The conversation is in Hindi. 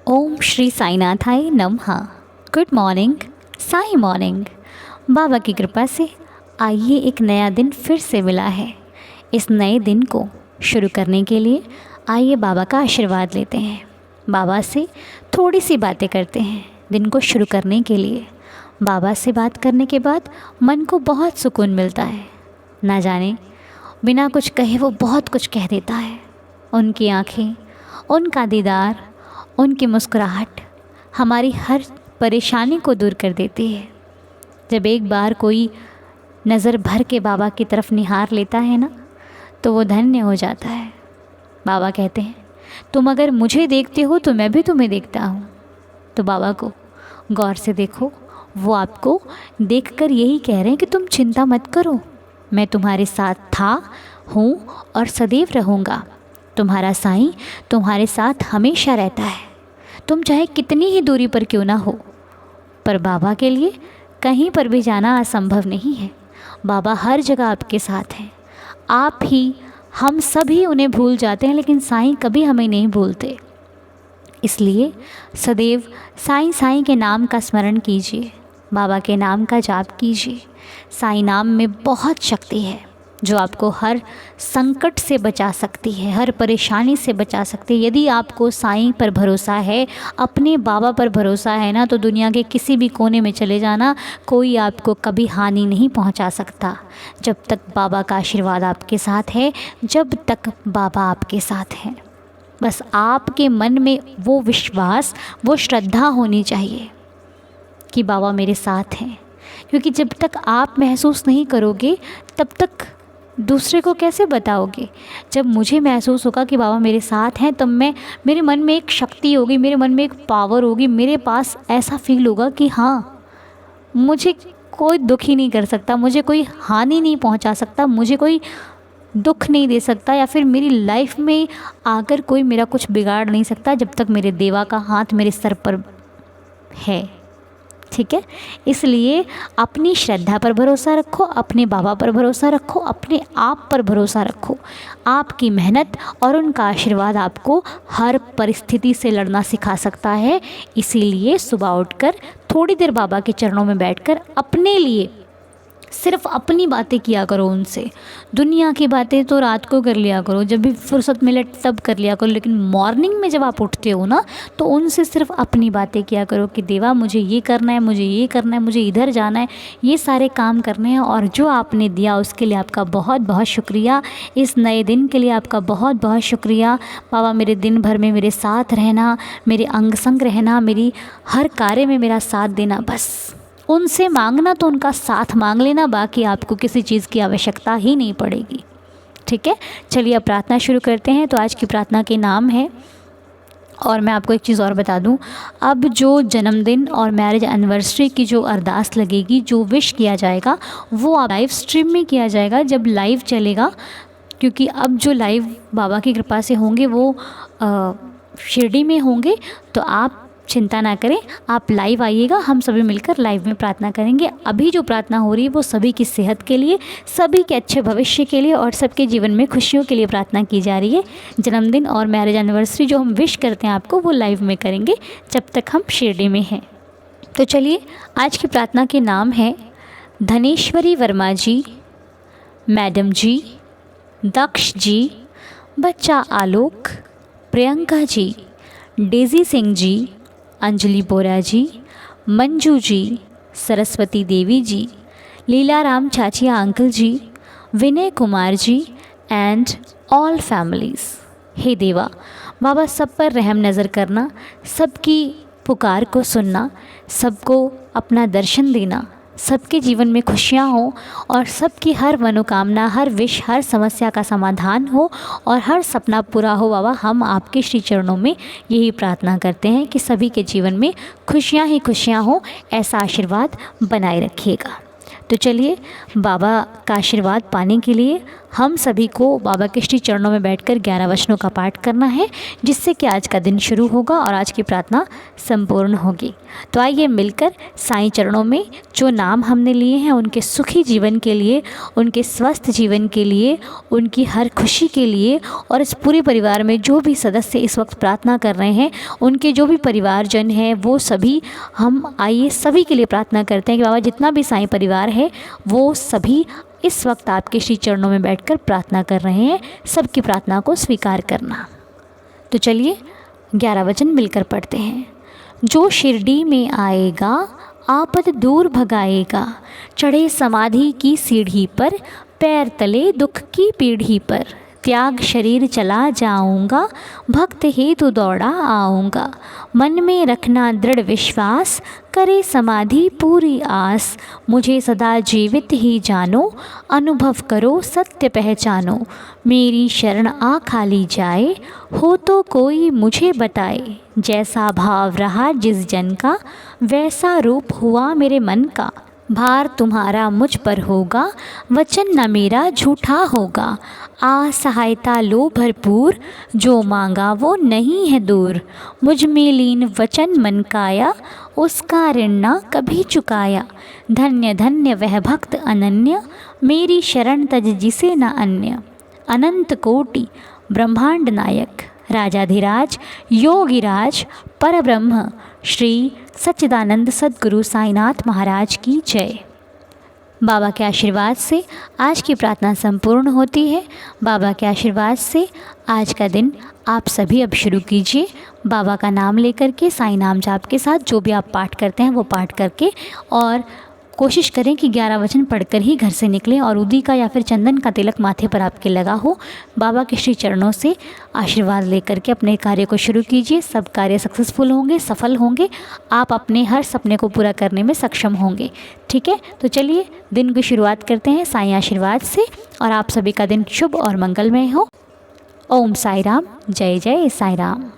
ओम श्री साईनाथाय नमः। Good morning, Sai morning. बाबा की कृपा से आइए एक नया दिन फिर से मिला है। इस नए दिन को शुरू करने के लिए आइए बाबा का आशीर्वाद लेते हैं। बाबा से थोड़ी सी बातें करते हैं दिन को शुरू करने के लिए। बाबा से बात करने के बाद मन को बहुत सुकून मिलता है। ना जाने बिना कुछ कहे वो बहुत कुछ कह देता है। उनकी आँखें, उनका दीदार, उनकी मुस्कुराहट हमारी हर परेशानी को दूर कर देती है। जब एक बार कोई नज़र भर के बाबा की तरफ निहार लेता है ना, तो वो धन्य हो जाता है। बाबा कहते हैं, तुम अगर मुझे देखते हो तो मैं भी तुम्हें देखता हूँ। तो बाबा को गौर से देखो, वो आपको देखकर यही कह रहे हैं कि तुम चिंता मत करो, मैं तुम्हारे साथ था, हूँ और सदैव रहूँगा। तुम्हारा साईं तुम्हारे साथ हमेशा रहता है। तुम चाहे कितनी ही दूरी पर क्यों ना हो, पर बाबा के लिए कहीं पर भी जाना असंभव नहीं है। बाबा हर जगह आपके साथ हैं। आप ही, हम सभी उन्हें भूल जाते हैं, लेकिन साईं कभी हमें नहीं भूलते। इसलिए सदैव साईं साईं के नाम का स्मरण कीजिए, बाबा के नाम का जाप कीजिए। साईं नाम में बहुत शक्ति है जो आपको हर संकट से बचा सकती है, हर परेशानी से बचा सकती है। यदि आपको साईं पर भरोसा है, अपने बाबा पर भरोसा है ना, तो दुनिया के किसी भी कोने में चले जाना, कोई आपको कभी हानि नहीं पहुंचा सकता। जब तक बाबा का आशीर्वाद आपके साथ है, जब तक बाबा आपके साथ हैं। बस आपके मन में वो विश्वास, वो श्रद्धा होनी चाहिए कि बाबा मेरे साथ हैं। क्योंकि जब तक आप महसूस नहीं करोगे, तब तक दूसरे को कैसे बताओगे। जब मुझे महसूस होगा कि बाबा मेरे साथ हैं, तब मेरे मन में एक शक्ति होगी, मेरे मन में एक पावर होगी, मेरे पास ऐसा फील होगा कि हाँ, मुझे कोई दुख ही नहीं कर सकता, मुझे कोई हानि नहीं पहुंचा सकता, मुझे कोई दुख नहीं दे सकता, या फिर मेरी लाइफ में आकर कोई मेरा कुछ बिगाड़ नहीं सकता, जब तक मेरे देवा का हाथ मेरे सर पर है। ठीक है, इसलिए अपनी श्रद्धा पर भरोसा रखो, अपने बाबा पर भरोसा रखो, अपने आप पर भरोसा रखो। आपकी मेहनत और उनका आशीर्वाद आपको हर परिस्थिति से लड़ना सिखा सकता है। इसीलिए सुबह उठकर थोड़ी देर बाबा के चरणों में बैठकर अपने लिए सिर्फ अपनी बातें किया करो उनसे। दुनिया की बातें तो रात को कर लिया करो, जब भी फुर्सत मिले तब कर लिया करो, लेकिन मॉर्निंग में जब आप उठते हो ना, तो उनसे सिर्फ अपनी बातें किया करो कि देवा मुझे ये करना है, मुझे ये करना है, मुझे इधर जाना है, ये सारे काम करने हैं, और जो आपने दिया उसके लिए आपका बहुत बहुत शुक्रिया। इस नए दिन के लिए आपका बहुत बहुत शुक्रिया। बाबा मेरे दिन भर में मेरे साथ रहना, मेरे अंग संग रहना, मेरी हर कार्य में मेरा साथ देना। बस उनसे मांगना तो उनका साथ मांग लेना, बाकी आपको किसी चीज़ की आवश्यकता ही नहीं पड़ेगी। ठीक है, चलिए अब प्रार्थना शुरू करते हैं। तो आज की प्रार्थना के नाम है, और मैं आपको एक चीज़ और बता दूं, अब जो जन्मदिन और मैरिज एनिवर्सरी की जो अरदास लगेगी, जो विश किया जाएगा, वो आप लाइव स्ट्रीम में किया जाएगा जब लाइव चलेगा। क्योंकि अब जो लाइव बाबा की कृपा से होंगे वो शिरडी में होंगे, तो आप चिंता ना करें, आप लाइव आइएगा, हम सभी मिलकर लाइव में प्रार्थना करेंगे। अभी जो प्रार्थना हो रही है वो सभी की सेहत के लिए, सभी के अच्छे भविष्य के लिए और सबके जीवन में खुशियों के लिए प्रार्थना की जा रही है। जन्मदिन और मैरिज एनिवर्सरी जो हम विश करते हैं आपको, वो लाइव में करेंगे जब तक हम शिरडी में हैं। तो चलिए, आज की प्रार्थना के नाम है धनेश्वरी वर्मा जी, मैडम जी, दक्ष जी, बच्चा Alok, Priyanka ji, Daisy Singh ji, Anjali Bora ji, Manju ji, Saraswati Devi ji, Leelaram Chachiya uncle ji, Vinay Kumar ji and all families. हे देवा, बाबा सब पर रहम नज़र करना, सबकी पुकार को सुनना, सबको अपना दर्शन देना, सबके जीवन में खुशियाँ हो और सबकी हर मनोकामना, हर विश, हर समस्या का समाधान हो और हर सपना पूरा हो। बाबा, हम आपके श्री चरणों में यही प्रार्थना करते हैं कि सभी के जीवन में खुशियाँ ही खुशियाँ हो, ऐसा आशीर्वाद बनाए रखिएगा। तो चलिए, बाबा का आशीर्वाद पाने के लिए हम सभी को बाबा के श्री चरणों में बैठकर 11 वचनों का पाठ करना है, जिससे कि आज का दिन शुरू होगा और आज की प्रार्थना संपूर्ण होगी। तो आइए मिलकर साईं चरणों में जो नाम हमने लिए हैं उनके सुखी जीवन के लिए, उनके स्वस्थ जीवन के लिए, उनकी हर खुशी के लिए, और इस पूरे परिवार में जो भी सदस्य इस वक्त प्रार्थना कर रहे हैं, उनके जो भी परिवारजन हैं, वो सभी हम आइए सभी के लिए प्रार्थना करते हैं कि बाबा जितना भी साईं परिवार है वो सभी इस वक्त आपके श्री चरणों में बैठकर प्रार्थना कर रहे हैं। सबकी प्रार्थना को स्वीकार करना। तो चलिए 11 वचन मिलकर पढ़ते हैं। जो शिरडी में आएगा आपद दूर भगाएगा, चढ़े समाधि की सीढ़ी पर, पैर तले दुख की पीढ़ी पर, त्याग शरीर चला जाऊंगा, भक्त हेतु दौड़ा आऊँगा, मन में रखना दृढ़ विश्वास, करे समाधि पूरी आस, मुझे सदा जीवित ही जानो, अनुभव करो सत्य पहचानो, मेरी शरण आ खाली जाए, हो तो कोई मुझे बताए, जैसा भाव रहा जिस जन का, वैसा रूप हुआ मेरे मन का, भार तुम्हारा मुझ पर होगा, वचन न मेरा झूठा होगा, आ सहायता लो भरपूर, जो मांगा वो नहीं है दूर, मुझ में लीन वचन मन काया, उसका ऋण न कभी चुकाया, धन्य धन्य वह भक्त अनन्य, मेरी शरण तज जिसे न अन्य, अनंत कोटि ब्रह्मांड नायक, राजाधिराज योगिराज परब्रह्म श्री सच्चिदानंद सद्गुरु साईनाथ महाराज की जय। बाबा के आशीर्वाद से आज की प्रार्थना संपूर्ण होती है। बाबा के आशीर्वाद से आज का दिन आप सभी अब शुरू कीजिए। बाबा का नाम लेकर के, साईं नाम जाप के साथ जो भी आप पाठ करते हैं वो पाठ करके, और कोशिश करें कि 11 वचन पढ़कर ही घर से निकलें और उदी का या फिर चंदन का तिलक माथे पर आपके लगा हो। बाबा के श्री चरणों से आशीर्वाद लेकर के अपने कार्य को शुरू कीजिए। सब कार्य सक्सेसफुल होंगे, सफल होंगे, आप अपने हर सपने को पूरा करने में सक्षम होंगे। ठीक है, तो चलिए दिन की शुरुआत करते हैं साईं आशीर्वाद से, और आप सभी का दिन शुभ और मंगलमय हो। ओम साई राम, जय जय साई राम।